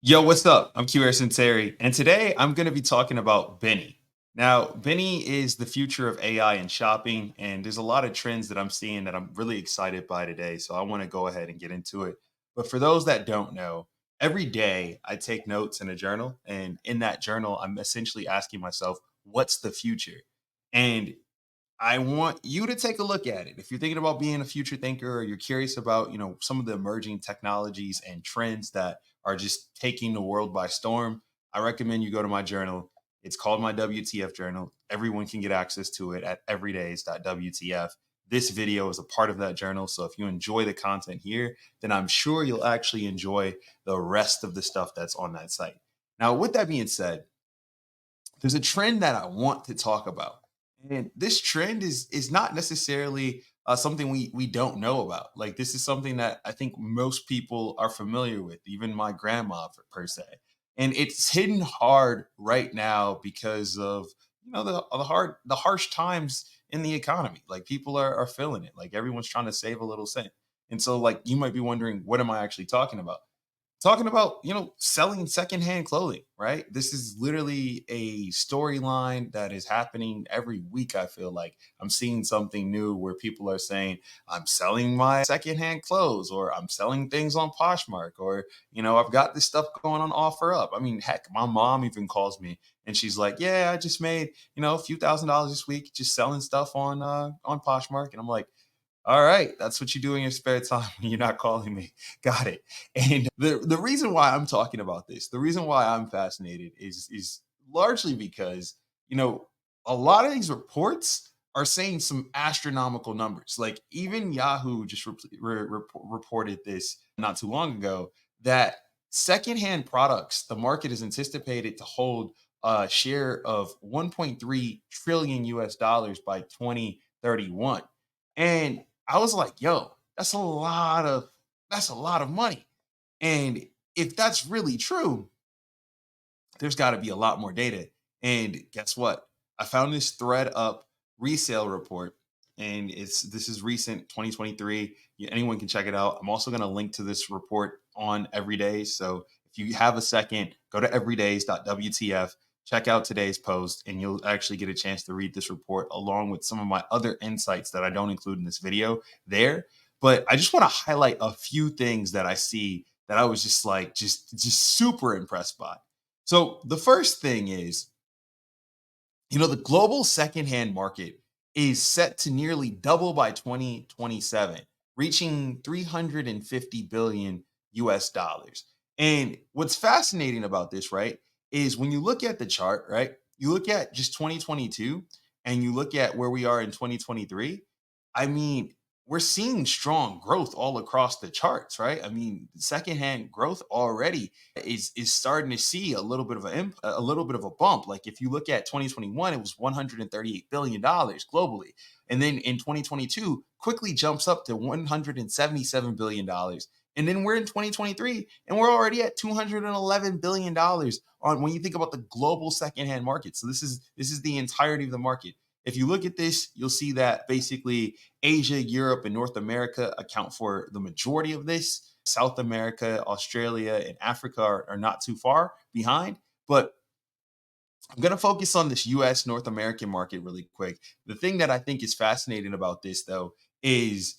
Yo, what's up? I'm Q Terry, and today I'm going to be talking about Beni. Now, Beni is the future of AI in shopping, and there's a lot of trends that I'm seeing that I'm really excited by today. So I want to go ahead and get into it. But for those that don't know, every day I take notes in a journal, and in that journal, I'm essentially asking myself, what's the future? And I want you to take a look at it. If you're thinking about being a future thinker or you're curious about, some of the emerging technologies and trends that are just taking the world by storm, I recommend you go to my journal. It's called my WTF journal. Everyone can get access to it at everydays.wtf. This video is a part of that journal. So if you enjoy the content here, then I'm sure you'll actually enjoy the rest of the stuff that's on that site. Now, with that being said, there's a trend that I want to talk about, and this trend is not necessarily something we don't know about. Like this is something that I think most people are familiar with, even my grandma per se, and it's hitting hard right now because of the harsh times in the economy. Like people are feeling it. Like everyone's trying to save a little cent, and so like you might be wondering, what am I actually talking about? Talking about selling secondhand clothing, right? This is literally a storyline that is happening every week. I feel like I'm seeing something new where people are saying I'm selling my secondhand clothes, or I'm selling things on Poshmark, or I've got this stuff going on offer up. I mean, heck, my mom even calls me and she's like, yeah, I just made a few $1,000s this week just selling stuff on Poshmark. And I'm like, all right, that's what you do in your spare time when you're not calling me. Got it. And the reason why I'm talking about this, the reason why I'm fascinated is largely because, you know, a lot of these reports are saying some astronomical numbers. Like even Yahoo just reported this not too long ago that secondhand products, the market is anticipated to hold a share of 1.3 trillion US dollars by 2031. And I was like, yo, that's a lot of money. And if that's really true, there's got to be a lot more data. And guess what? I found this thread up resale report, and this is recent 2023. Anyone can check it out. I'm also going to link to this report on Everyday. So if you have a second, go to everydays.wtf, check out today's post, and you'll actually get a chance to read this report along with some of my other insights that I don't include in this video there. But I just want to highlight a few things that I see that I was just like just super impressed by. So the first thing is, the global secondhand market is set to nearly double by 2027, reaching 350 billion US dollars. And what's fascinating about this, right, is when you look at the chart, right, you look at just 2022 and you look at where we are in 2023. I mean, we're seeing strong growth all across the charts, right? I mean, secondhand growth already is starting to see a little bit of a bump. Like if you look at 2021, it was 138 billion dollars globally, and then in 2022 quickly jumps up to 177 billion dollars. And then we're in 2023 and we're already at 211 billion dollars on when you think about the global secondhand market. So this is the entirety of the market. If you look at this, you'll see that basically Asia, Europe, and North America account for the majority of this. South America, Australia, and Africa are not too far behind. But I'm going to focus on this US North American market really quick. The thing that I think is fascinating about this, though, is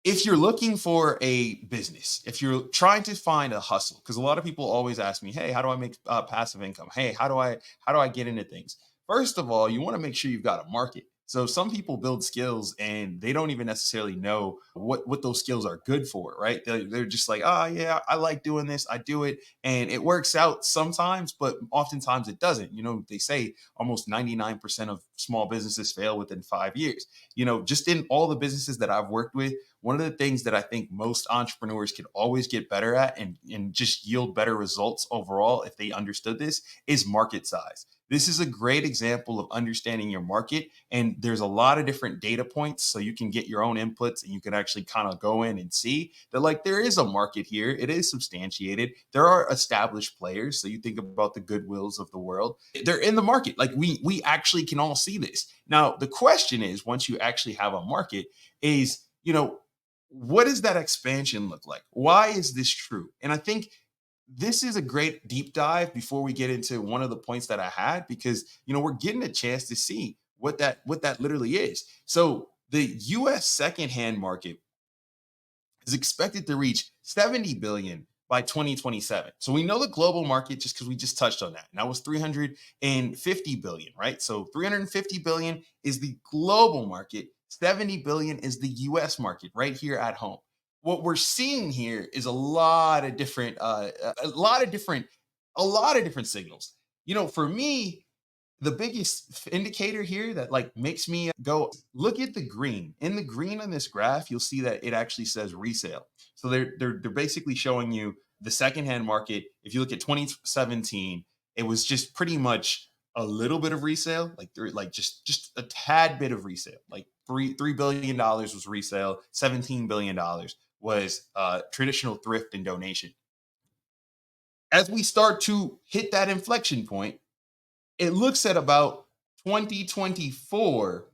if you're looking for a business, if you're trying to find a hustle, because a lot of people always ask me, hey, how do I make passive income? Hey, how do I get into things? First of all, you want to make sure you've got a market. So some people build skills and they don't even necessarily know what those skills are good for, right? They're just like, oh yeah, I like doing this, I do it, and it works out sometimes, but oftentimes it doesn't. They say almost 99% of small businesses fail within 5 years. Just in all the businesses that I've worked with, one of the things that I think most entrepreneurs could always get better at and just yield better results overall if they understood this is market size. This is a great example of understanding your market. And there's a lot of different data points. So you can get your own inputs and you can actually kind of go in and see that, like, there is a market here. It is substantiated. There are established players. So you think about the Goodwills of the world. They're in the market. Like we actually can all see this. Now, the question is, once you actually have a market, is, what does that expansion look like? Why is this true? And I think this is a great deep dive before we get into one of the points that I had, because we're getting a chance to see what that literally is. So the US secondhand market is expected to reach 70 billion by 2027. So we know the global market just because we just touched on that. And that was 350 billion, right? So 350 billion is the global market, 70 billion is the US market right here at home. What we're seeing here is a lot of different a lot of different signals. For me, the biggest indicator here that like makes me go look at the green. In the green on this graph, you'll see that it actually says resale. So they're basically showing you the secondhand market. If you look at 2017, it was just pretty much a little bit of resale, like just a tad bit of resale. Like $3 billion was resale, $17 billion was traditional thrift and donation. As we start to hit that inflection point, it looks at about 2024,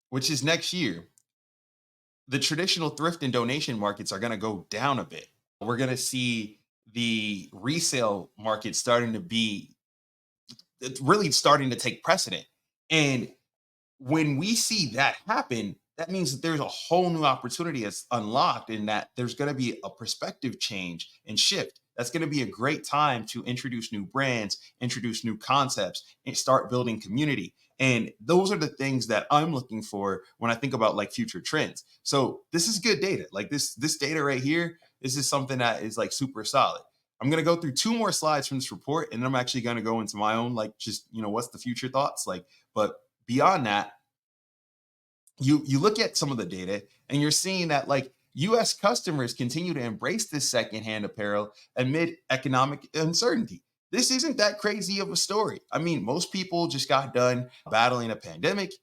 which is next year, the traditional thrift and donation markets are going to go down a bit. We're going to see the resale market starting to be, it's really starting to take precedent. And when we see that happen, that means that there's a whole new opportunity that's unlocked, and that there's going to be a perspective change and shift. That's going to be a great time to introduce new brands, introduce new concepts, and start building community. And those are the things that I'm looking for when I think about like future trends. So this is good data. Like this data right here, this is something that is like super solid. I'm going to go through two more slides from this report, and then I'm actually going to go into my own like just what's the future thoughts like. But beyond that, you look at some of the data and you're seeing that like US customers continue to embrace this secondhand apparel amid economic uncertainty. This isn't that crazy of a story. I mean, most people just got done battling a pandemic.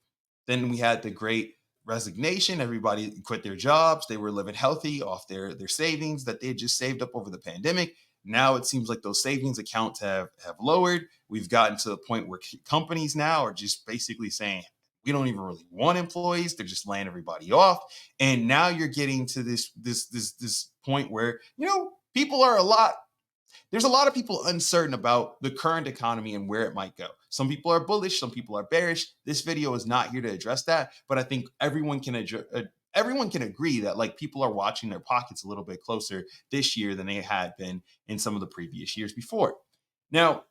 Then we had the great resignation. Everybody quit their jobs. They were living healthy off their savings that they had just saved up over the pandemic. Now it seems like those savings accounts have lowered. We've gotten to the point where companies now are just basically saying, we don't even really want employees. They're just laying everybody off. And now you're getting to this point where, people are there's a lot of people uncertain about the current economy and where it might go. Some people are bullish, some people are bearish. This video is not here to address that, but I think everyone can agree that like people are watching their pockets a little bit closer this year than they had been in some of the previous years before. Now,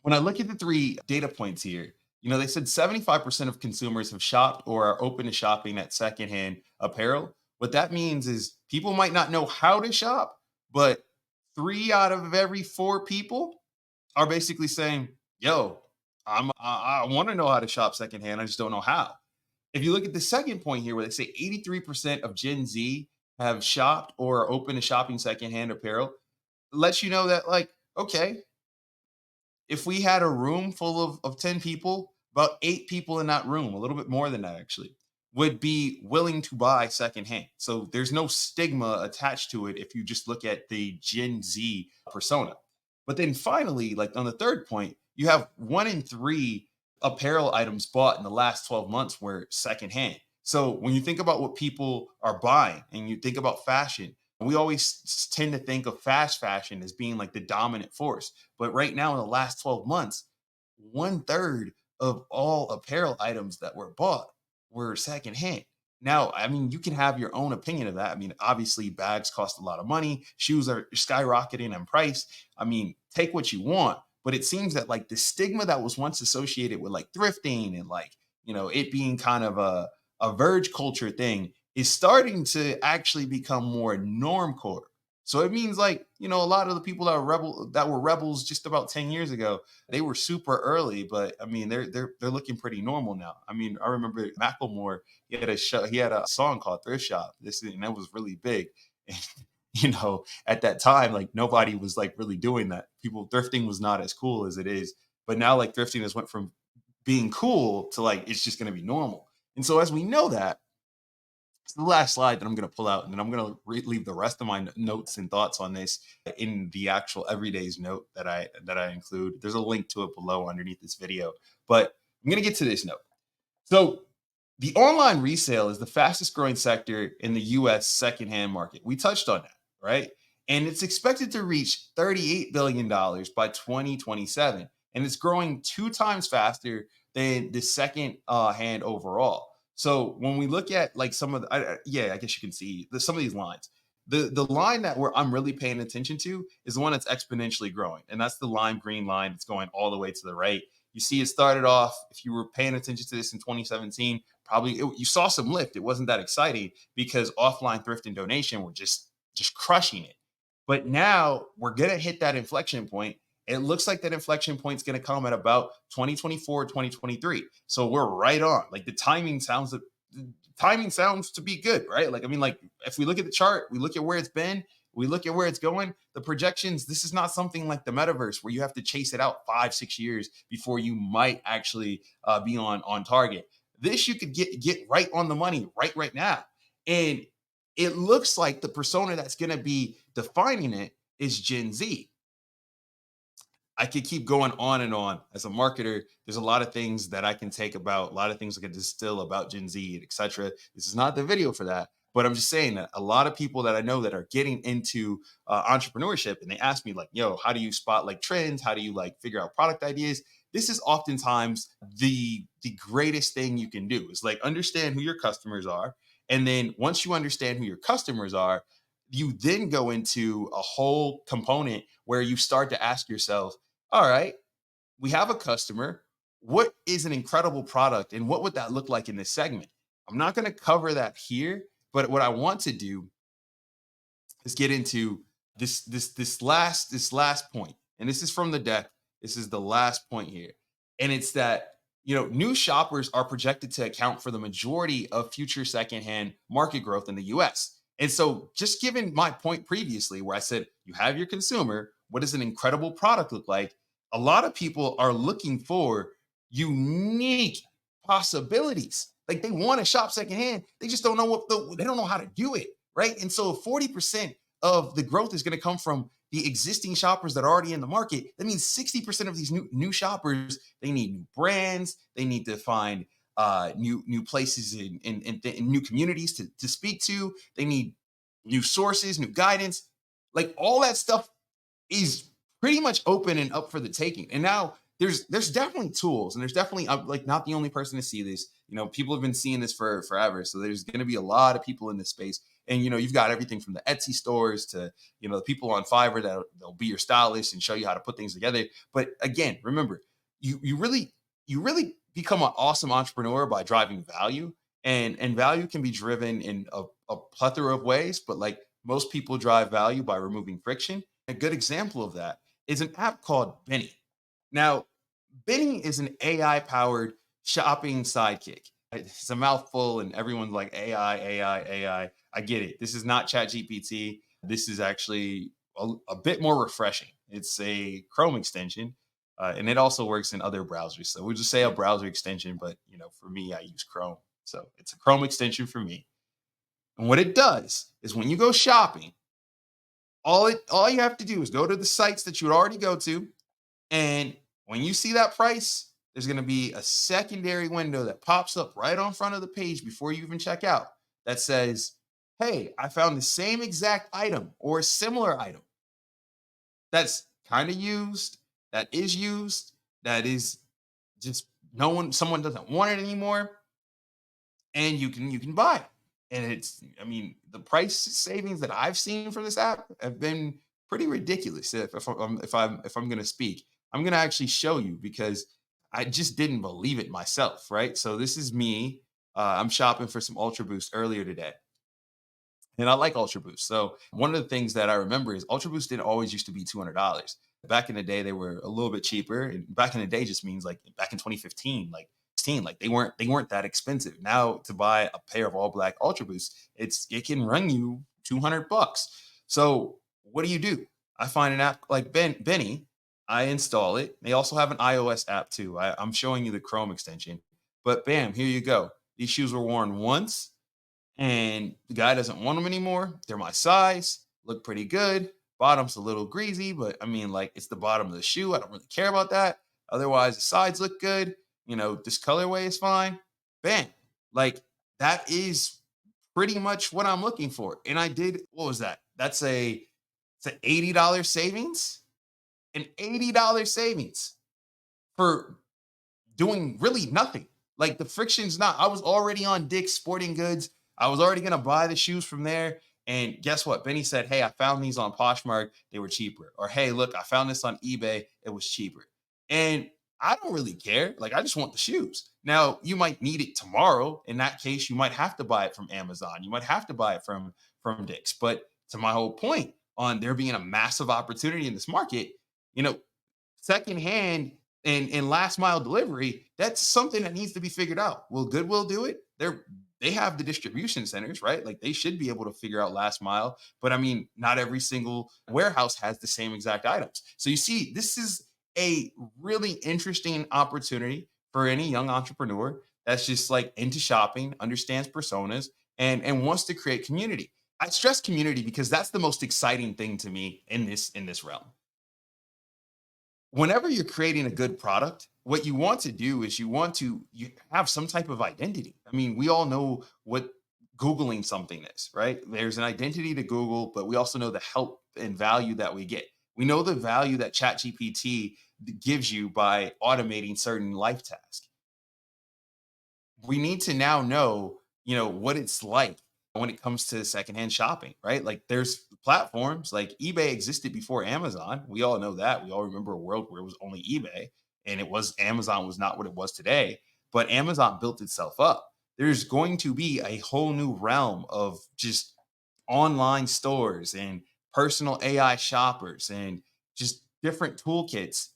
when I look at the three data points here, they said 75% of consumers have shopped or are open to shopping at secondhand apparel. What that means is people might not know how to shop, but three out of every four people are basically saying, yo, I want to know how to shop secondhand. I just don't know how. If you look at the second point here, where they say 83% of Gen Z have shopped or are open to shopping secondhand apparel, lets you know that, like, okay, if we had a room full of 10 people, about eight people in that room, a little bit more than that actually, would be willing to buy secondhand. So there's no stigma attached to it if you just look at the Gen Z persona. But then finally, like on the third point, you have one in three apparel items bought in the last 12 months were secondhand. So when you think about what people are buying and you think about fashion, we always tend to think of fast fashion as being like the dominant force. But right now, in the last 12 months, one third of all apparel items that were bought were secondhand. Now, I mean, you can have your own opinion of that. I mean, obviously, bags cost a lot of money, shoes are skyrocketing in price. I mean, take what you want. But it seems that like the stigma that was once associated with like thrifting and like, it being kind of a verge culture thing is starting to actually become more normcore. So it means like, a lot of the people that were rebels just about 10 years ago, they were super early, but I mean they're looking pretty normal now. I mean, I remember Macklemore, he had a song called Thrift Shop. And that was really big. And at that time, like nobody was like really doing that. People thrifting was not as cool as it is. But now like thrifting has went from being cool to like it's just gonna be normal. And so as we know that, it's the last slide that I'm going to pull out, and then I'm going to leave the rest of my notes and thoughts on this in the actual everyday's note that I include. There's a link to it below underneath this video, but I'm going to get to this note. So the online resale is the fastest growing sector in the US secondhand market. We touched on that. right? And it's expected to reach $38 billion by 2027. And it's growing two times faster than the second hand overall. So when we look at like some of the, yeah, I guess you can see some of these lines. The line that I'm really paying attention to is the one that's exponentially growing, and that's the lime green line that's going all the way to the right. You see, it started off. If you were paying attention to this in 2017, probably you saw some lift. It wasn't that exciting because offline thrift and donation were just crushing it. But now we're gonna hit that inflection point. It looks like that inflection point is going to come at about 2024, 2023. So we're right on. Like the timing sounds to be good, right? Like, I mean, like if we look at the chart, we look at where it's been, we look at where it's going, the projections, this is not something like the metaverse where you have to chase it out 5, 6 years before you might actually be on target. This you could get right on the money right now. And it looks like the persona that's going to be defining it is Gen Z. I could keep going on and on. As a marketer, there's a lot of things that I can take about, a lot of things I can distill about Gen Z, etc. This is not the video for that, but I'm just saying that a lot of people that I know that are getting into entrepreneurship, and they ask me like, "Yo, how do you spot like trends? How do you like figure out product ideas?" This is oftentimes the greatest thing you can do is like understand who your customers are, and then once you understand who your customers are, you then go into a whole component where you start to ask yourself, all right, we have a customer. What is an incredible product and what would that look like in this segment? I'm not going to cover that here, but what I want to do is get into this last point. And this is from the deck. This is the last point here. And it's that new shoppers are projected to account for the majority of future secondhand market growth in the US. And so just given my point previously where I said you have your consumer, what does an incredible product look like? A lot of people are looking for unique possibilities. Like they want to shop secondhand, they just don't know they don't know how to do it, right? And so 40% of the growth is going to come from the existing shoppers that are already in the market. That means 60% of these new shoppers, they need new brands, they need to find new places in new communities to speak to. They need new sources, new guidance, like all that stuff is pretty much open and up for the taking. And now there's definitely tools, and there's definitely I'm like not the only person to see this. People have been seeing this for forever. So there's going to be a lot of people in this space, and you've got everything from the Etsy stores to the people on Fiverr that they'll be your stylist and show you how to put things together. But again, remember, you really become an awesome entrepreneur by driving value, and value can be driven in a plethora of ways. But like most people drive value by removing friction. A good example of that is an app called Beni. Now, Beni is an AI powered shopping sidekick. It's a mouthful, and everyone's like AI, AI, AI. I get it. This is not Chat GPT. This is actually a bit more refreshing. It's a Chrome extension, and it also works in other browsers. So we'll just say a browser extension, but for me, I use Chrome. So it's a Chrome extension for me. And what it does is when you go shopping, all you have to do is go to the sites that you would already go to, and when you see that price, there's going to be a secondary window that pops up right on front of the page before you even check out that says, "Hey, I found the same exact item or a similar item that's kind of used, that is used, that is just someone doesn't want it anymore, and you can buy it." And I mean, the price savings that I've seen from this app have been pretty ridiculous. If I'm going to speak, I'm going to actually show you because I just didn't believe it myself. Right. So this is me. I'm shopping for some Ultra Boost earlier today. And I like Ultra Boost. So one of the things that I remember is Ultra Boost didn't always used to be $200. Back in the day, they were a little bit cheaper. And back in the day just means like back in 2015, like 16, like they weren't that expensive. Now to buy a pair of all black Ultra Boosts, it can run you $200. So what do? I find an app like Benny. I install it. They also have an iOS app too. I'm showing you the Chrome extension, but bam, here you go. These shoes were worn once and the guy doesn't want them anymore. They're my size, look pretty good. Bottom's a little greasy, but I mean, like, it's the bottom of the shoe. I don't really care about that. Otherwise, the sides look good. This colorway is fine. Bam. Like, that is pretty much what I'm looking for. And I did, what was that? That's a it's an $80 savings, an $80 savings for doing really nothing. Like the friction's not, I was already on Dick's Sporting Goods. I was already going to buy the shoes from there. And guess what? Benny said, hey, I found these on Poshmark. They were cheaper. Or hey, look, I found this on eBay. It was cheaper. And I don't really care. Like, I just want the shoes. Now, you might need it tomorrow. In that case, you might have to buy it from Amazon. You might have to buy it from Dick's. But to my whole point on there being a massive opportunity in this market, you know, secondhand and last mile delivery, that's something that needs to be figured out. Will Goodwill do it? They have the distribution centers, right? Like they should be able to figure out last mile. But I mean, not every single warehouse has the same exact items. So you see, this is a really interesting opportunity for any young entrepreneur that's just like into shopping, understands personas, and wants to create community. I stress community because that's the most exciting thing to me in this realm. Whenever you're creating a good product, what you want to do is you have some type of identity. I mean, we all know what Googling something is, right? There's an identity to Google, but we also know the help and value that we get. We know the value that ChatGPT gives you by automating certain life tasks. We need to now know, what it's like when it comes to secondhand shopping, right? Like there's platforms like eBay existed before Amazon. We all know that. We all remember a world where it was only eBay and it was Amazon was not what it was today, but Amazon built itself up. There's going to be a whole new realm of just online stores and personal AI shoppers and just different toolkits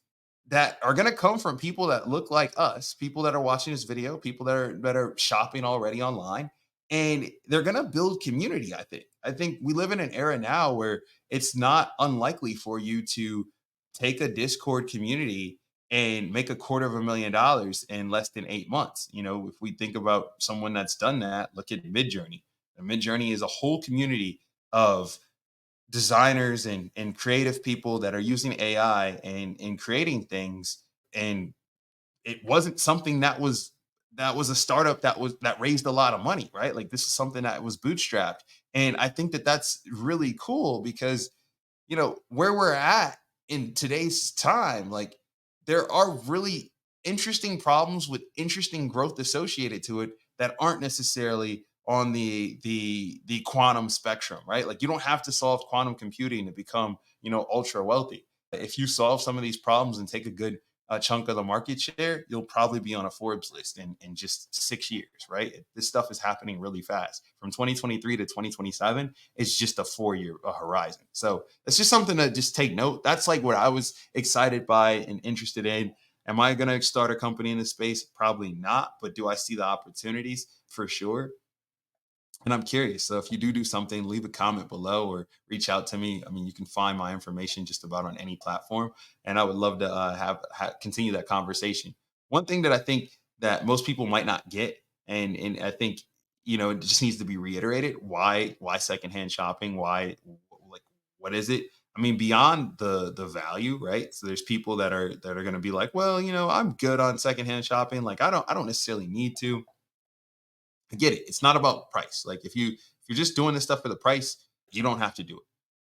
that are going to come from people that look like us, people that are watching this video, people that are shopping already online, and they're going to build community. I think we live in an era now where it's not unlikely for you to take a Discord community and make $250,000 in less than 8 months. If we think about someone that's done that, look at Midjourney. And Midjourney is a whole community of designers and creative people that are using AI and creating things. And it wasn't something that was a startup that raised a lot of money, right? Like this is something that was bootstrapped. And I think that that's really cool because where we're at in today's time, like there are really interesting problems with interesting growth associated to it that aren't necessarily on the quantum spectrum, right? Like you don't have to solve quantum computing to become ultra wealthy. If you solve some of these problems and take a good chunk of the market share, you'll probably be on a Forbes list in just 6 years, right? This stuff is happening really fast. From 2023 to 2027, it's just a 4 year horizon. So it's just something to just take note. That's like what I was excited by and interested in. Am I going to start a company in this space? Probably not. But do I see the opportunities? For sure. And I'm curious. So if you do something, leave a comment below or reach out to me. I mean, you can find my information just about on any platform, and I would love to continue that conversation. One thing that I think that most people might not get, and I think it just needs to be reiterated: why secondhand shopping? Why, like, what is it? I mean, beyond the value, right? So there's people that are going to be like, well, I'm good on secondhand shopping. Like I don't necessarily need to. I get it. It's not about price. Like if you're just doing this stuff for the price, you don't have to do it.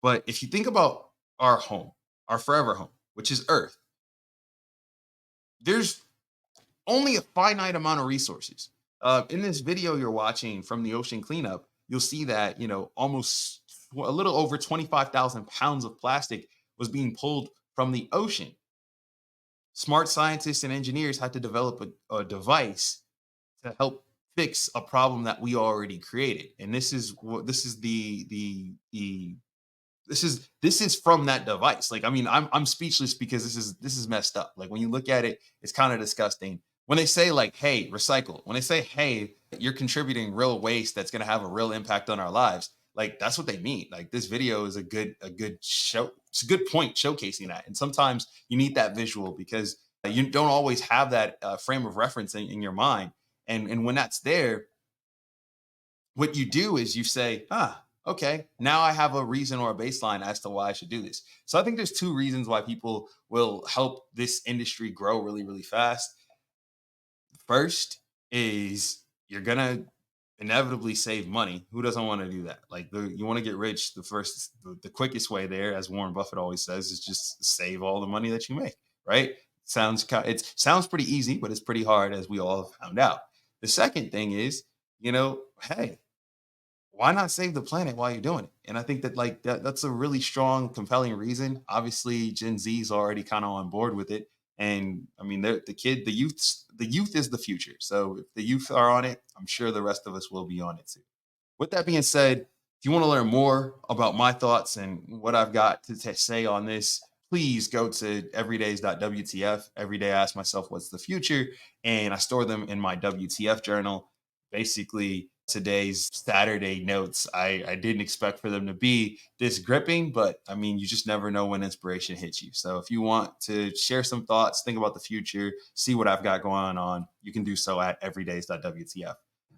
But if you think about our home, our forever home, which is Earth, there's only a finite amount of resources. In this video you're watching from the ocean cleanup, you'll see that almost a little over 25,000 pounds of plastic was being pulled from the ocean. Smart scientists and engineers had to develop a device to help fix a problem that we already created. And this is the this is from that device. Like, I mean, I'm speechless because this is messed up. Like when you look at it, it's kind of disgusting. When they say like, hey, recycle, when they say, hey, you're contributing real waste that's gonna have a real impact on our lives, like that's what they mean. Like this video is a good show. It's a good point showcasing that. And sometimes you need that visual because you don't always have that frame of reference in your mind. And when that's there, what you do is you say, okay, now I have a reason or a baseline as to why I should do this. So I think there's two reasons why people will help this industry grow really, really fast. First is you're gonna inevitably save money. Who doesn't want to do that? Like you want to get rich, the quickest way there, as Warren Buffett always says, is just save all the money that you make. Right? It sounds pretty easy, but it's pretty hard, as we all have found out. The second thing is, hey, why not save the planet while you're doing it? And I think that that's a really strong, compelling reason. Obviously, Gen Z is already kind of on board with it. And I mean, the youth is the future. So if the youth are on it, I'm sure the rest of us will be on it too. With that being said, if you want to learn more about my thoughts and what I've got to say on this, please go to everydays.wtf. Every day I ask myself, what's the future? And I store them in my WTF journal. Basically, today's Saturday notes, I didn't expect for them to be this gripping, but I mean, you just never know when inspiration hits you. So if you want to share some thoughts, think about the future, see what I've got going on, you can do so at everydays.wtf.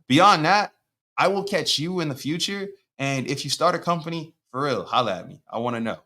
Beyond that, I will catch you in the future. And if you start a company, for real, holla at me. I want to know.